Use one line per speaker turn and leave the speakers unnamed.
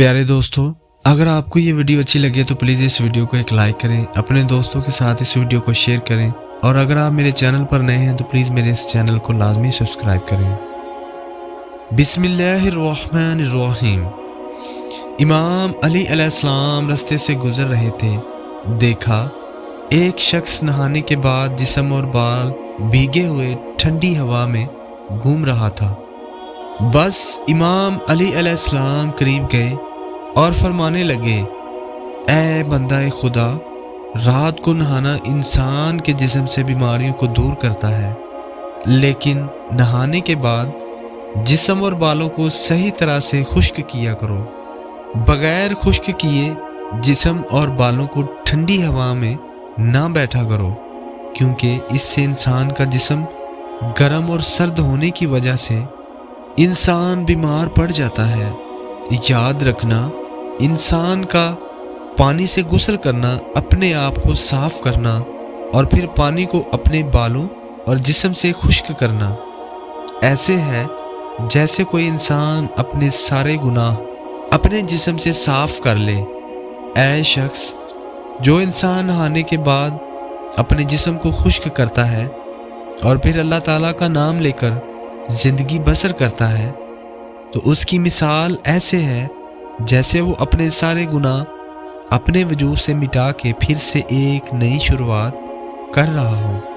प्यारे दोस्तों, अगर आपको ये वीडियो अच्छी लगे तो प्लीज़ इस वीडियो को एक लाइक करें, अपने दोस्तों के साथ इस वीडियो को शेयर करें और अगर आप मेरे चैनल पर नए हैं तो प्लीज़ मेरे इस चैनल को लाजमी सब्सक्राइब करें। बिस्मिल्लाहिर्रहमानिर्रहीम। इमाम अली अलैहिस्सलाम रास्ते से गुजर रहे थे। देखा एक शख्स नहाने के बाद जिस्म और बाल भीगे हुए ठंडी हवा में घूम रहा था। बस इमाम अली अलैहिस्सलाम करीब गए और फरमाने लगे, ऐ बंदा खुदा, रात को नहाना इंसान के जिस्म से बीमारियों को दूर करता है, लेकिन नहाने के बाद जिस्म और बालों को सही तरह से खुश्क किया करो। बगैर खुश्क किए जिस्म और बालों को ठंडी हवा में ना बैठा करो, क्योंकि इससे इंसान का जिस्म गर्म और सर्द होने की वजह से इंसान बीमार पड़ जाता है। याद रखना, इंसान का पानी से गुस्ल करना, अपने आप को साफ करना और फिर पानी को अपने बालों और जिस्म से खुश्क करना ऐसे है जैसे कोई इंसान अपने सारे गुनाह अपने जिस्म से साफ कर ले। ऐ शख्स, जो इंसान नहाने के बाद अपने जिस्म को खुश्क करता है और फिर अल्लाह ताला का नाम लेकर ज़िंदगी बसर करता है, तो उसकी मिसाल ऐसे है जैसे वो अपने सारे गुनाह अपने वजूद से मिटा के फिर से एक नई शुरुआत कर रहा हो।